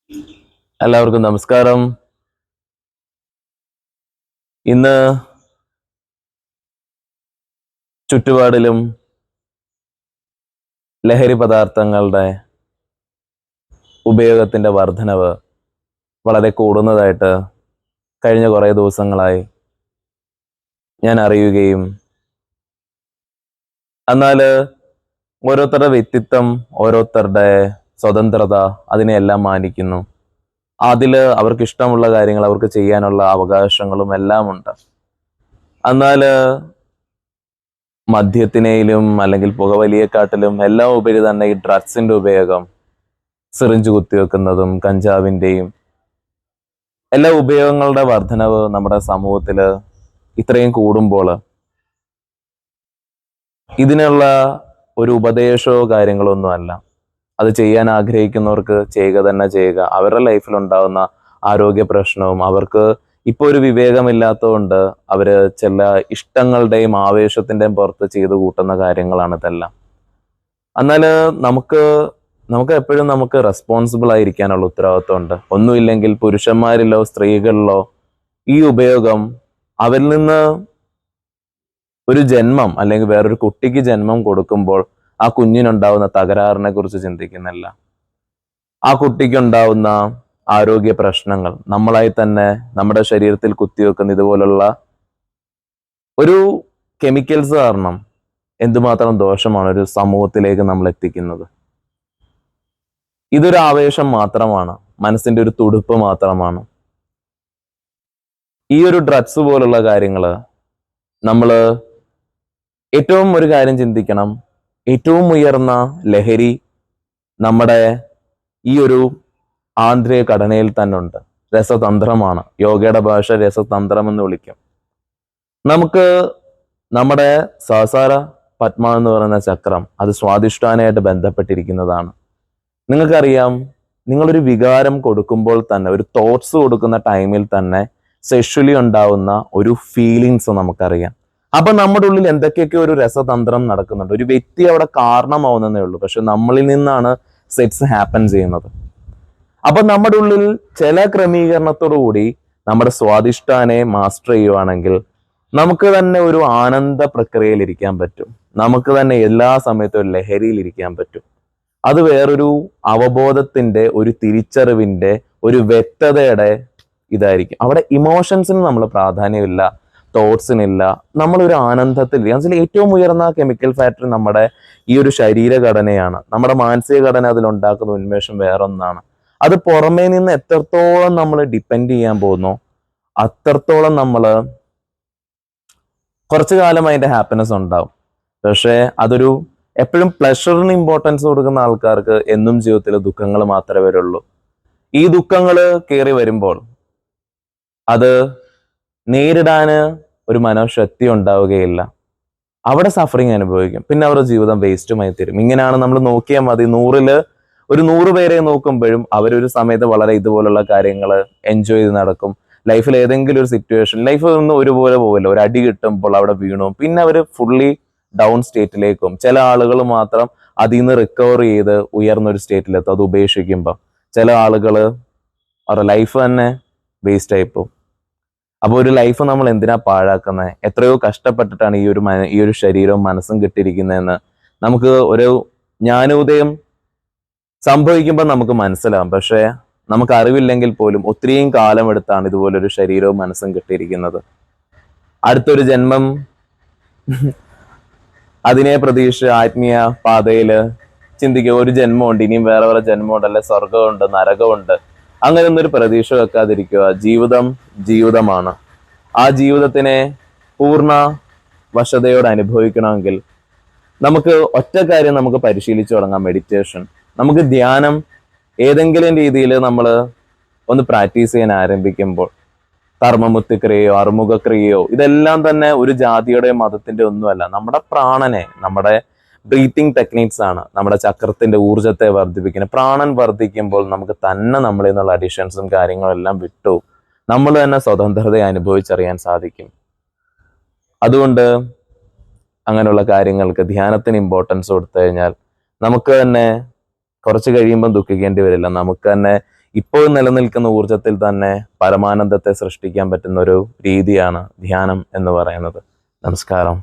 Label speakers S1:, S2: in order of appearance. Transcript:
S1: എല്ലാവർക്കും നമസ്കാരം. ഇന്ന് ചുറ്റുപാടിലും ലഹരി പദാർത്ഥങ്ങളുടെ ഉപയോഗത്തിന്റെ വർധനവ് വളരെ കൂടുന്നതായിട്ട് കഴിഞ്ഞ കുറേ ദിവസങ്ങളായി ഞാൻ അറിയുകയും, എന്നാൽ ഓരോരുത്തരുടെ വ്യക്തിത്വം, ഓരോരുത്തരുടെ സ്വതന്ത്രത അതിനെയെല്ലാം മാനിക്കുന്നു. അതിൽ അവർക്ക് ഇഷ്ടമുള്ള കാര്യങ്ങൾ അവർക്ക് ചെയ്യാനുള്ള അവകാശങ്ങളും എല്ലാം ഉണ്ട്. എന്നാൽ മദ്യത്തിനെയും അല്ലെങ്കിൽ പുകവലിയെക്കാട്ടിലും എല്ലാം ഉപരി തന്നെ ഈ ഡ്രഗ്സിന്റെ ഉപയോഗം, സിറിഞ്ച് കുത്തിവെക്കുന്നതും കഞ്ചാവിന്റെയും എല്ലാ ഉപയോഗങ്ങളുടെ വർധനവ് നമ്മുടെ സമൂഹത്തിൽ ഇത്രയും കൂടുമ്പോൾ ഇതിനുള്ള ഒരു ഉപദേശമോ കാര്യങ്ങളോ ഒന്നും അല്ല. അത് ചെയ്യാൻ ആഗ്രഹിക്കുന്നവർക്ക് ചെയ്യുക തന്നെ ചെയ്യുക. അവരുടെ ലൈഫിൽ ഉണ്ടാകുന്ന ആരോഗ്യ പ്രശ്നവും അവർക്ക് ഇപ്പോൾ ഒരു വിവേകമില്ലാത്തതുകൊണ്ട് അവര് ചില ഇഷ്ടങ്ങളുടെയും ആവേശത്തിന്റെയും പുറത്ത് ചെയ്തു കൂട്ടുന്ന കാര്യങ്ങളാണ് ഇതെല്ലാം. എന്നാൽ നമുക്ക് എപ്പോഴും നമുക്ക് റെസ്പോൺസിബിൾ ആയിരിക്കാനുള്ള ഉത്തരവാദിത്വമുണ്ട്. ഒന്നുമില്ലെങ്കിൽ പുരുഷന്മാരിലോ സ്ത്രീകളിലോ ഈ ഉപയോഗം അവരിൽ നിന്ന് ഒരു ജന്മം അല്ലെങ്കിൽ വേറൊരു കുട്ടിക്ക് ജന്മം കൊടുക്കുമ്പോൾ ആ കുഞ്ഞിനുണ്ടാവുന്ന തകരാറിനെ കുറിച്ച് ചിന്തിക്കുന്നില്ല. ആ കുട്ടിക്കുണ്ടാവുന്ന ആരോഗ്യ പ്രശ്നങ്ങൾ നമ്മളായി തന്നെ നമ്മുടെ ശരീരത്തിൽ കുത്തിവെക്കുന്ന ഇതുപോലുള്ള ഒരു കെമിക്കൽസ് കാരണം എന്തുമാത്രം ദോഷമാണ് ഒരു സമൂഹത്തിലേക്ക് നമ്മൾ എത്തിക്കുന്നത്. ഇതൊരു ആവേശം മാത്രമാണ്, മനസ്സിന്റെ ഒരു തുടുപ്പ് മാത്രമാണ്. ഈ ഒരു ഡ്രഗ്സ് പോലുള്ള കാര്യങ്ങള് നമ്മൾ ഏറ്റവും ഒരു കാര്യം ചിന്തിക്കണം. ഏറ്റവും ഉയർന്ന ലഹരി നമ്മുടെ ഈ ഒരു ആന്തരിക ഘടനയിൽ തന്നെ ഉണ്ട്. രസതന്ത്രമാണ്. യോഗയുടെ ഭാഷ രസതന്ത്രം എന്ന് വിളിക്കും. നമുക്ക് നമ്മുടെ സഹസ്രാര പത്മ എന്ന് പറയുന്ന ചക്രം അത് സ്വാദിഷ്ടാനമായിട്ട് ബന്ധപ്പെട്ടിരിക്കുന്നതാണ്. നിങ്ങൾക്കറിയാം, നിങ്ങളൊരു വികാരം കൊടുക്കുമ്പോൾ തന്നെ, ഒരു തോട്ട്സ് കൊടുക്കുന്ന ടൈമിൽ തന്നെ സെക്ഷലി ഉണ്ടാവുന്ന ഒരു ഫീലിങ്സ് നമുക്കറിയാം. അപ്പൊ നമ്മുടെ ഉള്ളിൽ എന്തൊക്കെയൊക്കെ ഒരു രസതന്ത്രം നടക്കുന്നുണ്ട്. ഒരു വ്യക്തി അവിടെ കാരണമാവുന്നതേ ഉള്ളൂ, പക്ഷെ നമ്മളിൽ നിന്നാണ് സെറ്റ്സ് ഹാപ്പൻ ചെയ്യുന്നത്. അപ്പൊ നമ്മുടെ ഉള്ളിൽ ചില ക്രമീകരണത്തോടു കൂടി നമ്മുടെ സ്വാദിഷ്ടാനെ മാസ്റ്റർ ചെയ്യുവാണെങ്കിൽ നമുക്ക് തന്നെ ഒരു ആനന്ദ പ്രക്രിയയിൽ ഇരിക്കാൻ പറ്റും. നമുക്ക് തന്നെ എല്ലാ സമയത്തും ഒരു ലഹരിയിൽ ഇരിക്കാൻ പറ്റും. അത് വേറൊരു അവബോധത്തിന്റെ, ഒരു തിരിച്ചറിവിന്റെ, ഒരു വ്യക്തതയുടെ ഇതായിരിക്കും. അവിടെ ഇമോഷൻസിന് നമ്മൾ പ്രാധാന്യമില്ല, തോട്ട്സിനില്ല, നമ്മളൊരു ആനന്ദത്തിൽ. അതിൽ ഏറ്റവും ഉയർന്ന കെമിക്കൽ ഫാക്ടറി നമ്മുടെ ഈ ഒരു ശരീരഘടനയാണ്. നമ്മുടെ മാനസിക ഘടന അതിലുണ്ടാക്കുന്ന ഉന്മേഷം വേറൊന്നാണ്. അത് പുറമേ നിന്ന് എത്രത്തോളം നമ്മൾ ഡിപ്പെൻഡ് ചെയ്യാൻ പോകുന്നു അത്രത്തോളം നമ്മൾ കുറച്ചു കാലം അതിന്റെ ഹാപ്പിനെസ് ഉണ്ടാവും. പക്ഷെ അതൊരു എപ്പോഴും പ്ലഷറിന് ഇമ്പോർട്ടൻസ് കൊടുക്കുന്ന ആൾക്കാർക്ക് എന്നും ജീവിതത്തിൽ ദുഃഖങ്ങൾ മാത്രമേ വരുള്ളൂ. ഈ ദുഃഖങ്ങൾ കയറി വരുമ്പോൾ അത് നേരിടാന് ഒരു മനോശക്തി ഉണ്ടാവുകയില്ല. അവിടെ സഫറിങ് അനുഭവിക്കും. പിന്നെ അവരുടെ ജീവിതം വേസ്റ്റുമായി തരും. ഇങ്ങനെയാണ് നമ്മൾ നോക്കിയാൽ മതി. 100 പേരെ നോക്കുമ്പോഴും അവരൊരു സമയത്ത് വളരെ ഇതുപോലുള്ള കാര്യങ്ങൾ എൻജോയ് ചെയ്ത് നടക്കും. ലൈഫിൽ ഏതെങ്കിലും ഒരു സിറ്റുവേഷൻ, ലൈഫ് ഒന്നും ഒരുപോലെ പോകില്ല. ഒരു അടി കിട്ടുമ്പോൾ അവിടെ വീണു, പിന്നെ അവർ ഫുള്ളി ഡൗൺ സ്റ്റേറ്റിലേക്കും. ചില ആളുകൾ മാത്രം അതിൽ നിന്ന് റിക്കവർ ചെയ്ത് ഉയർന്നൊരു സ്റ്റേറ്റിലെത്തും അത് ഉപേക്ഷിക്കുമ്പോൾ. ചില ആളുകൾ അവരുടെ ലൈഫ് തന്നെ വേസ്റ്റ് ആയിപ്പോവും. അപ്പോൾ ഒരു ലൈഫ് നമ്മൾ എന്തിനാ പാഴാക്കുന്നത്? എത്രയോ കഷ്ടപ്പെട്ടിട്ടാണ് ഈ ഒരു ശരീരവും മനസ്സും കിട്ടിയിരിക്കുന്നതെന്ന് നമുക്ക് ഒരു ജ്ഞാനോദയം സംഭവിക്കുമ്പോൾ നമുക്ക് മനസ്സിലാവും. പക്ഷെ നമുക്ക് അറിവില്ലെങ്കിൽ പോലും ഒത്തിരിയും കാലമെടുത്താണ് ഇതുപോലൊരു ശരീരവും മനസ്സും കിട്ടിയിരിക്കുന്നത്. അടുത്തൊരു ജന്മം അതിനെ പ്രതീക്ഷ ആത്മീയ പാതയില് ചിന്തിക്കുക. ഒരു ജന്മമുണ്ട്, ഇനിയും വേറെ ജന്മമുണ്ട്, അല്ലെ സ്വർഗമുണ്ട്, നരകമുണ്ട്. അങ്ങനെ ഒന്നൊരു പ്രതീക്ഷ വെക്കാതിരിക്കുക. ജീവിതമാണ്. ആ ജീവിതത്തിനെ പൂർണ്ണ വശതയോടെ അനുഭവിക്കണമെങ്കിൽ നമുക്ക് ഒറ്റ കാര്യം നമുക്ക് പരിശീലിച്ചു തുടങ്ങാം. മെഡിറ്റേഷൻ. നമുക്ക് ധ്യാനം ഏതെങ്കിലും രീതിയിൽ നമ്മൾ ഒന്ന് പ്രാക്ടീസ് ചെയ്യാൻ ആരംഭിക്കുമ്പോൾ, കർമ്മമുത്തിക്രിയയോ അറുമുഖക്രിയയോ ഇതെല്ലാം തന്നെ ഒരു ജാതിയുടെ മതത്തിന്റെ ഒന്നുമല്ല. നമ്മുടെ പ്രാണനെ, നമ്മുടെ ബ്രീത്തിങ് ടെക്നിക്സ് ആണ് നമ്മുടെ ചക്രത്തിന്റെ ഊർജത്തെ വർദ്ധിപ്പിക്കുന്നത്. പ്രാണൻ വർദ്ധിക്കുമ്പോൾ നമുക്ക് തന്നെ നമ്മളിൽ നിന്നുള്ള അഡിഷൻസും കാര്യങ്ങളും എല്ലാം വിട്ടു നമ്മൾ തന്നെ സ്വതന്ത്രതയെ അനുഭവിച്ചറിയാൻ സാധിക്കും. അതുകൊണ്ട് അങ്ങനെയുള്ള കാര്യങ്ങൾക്ക് ധ്യാനത്തിന് ഇമ്പോർട്ടൻസ് കൊടുത്തു കഴിഞ്ഞാൽ നമുക്ക് തന്നെ കുറച്ച് കഴിയുമ്പം ദുഃഖിക്കേണ്ടി വരില്ല. നമുക്ക് തന്നെ ഇപ്പോൾ നിലനിൽക്കുന്ന ഊർജത്തിൽ തന്നെ പരമാനന്ദത്തെ സൃഷ്ടിക്കാൻ പറ്റുന്ന ഒരു രീതിയാണ് ധ്യാനം എന്ന് പറയുന്നത്. നമസ്കാരം.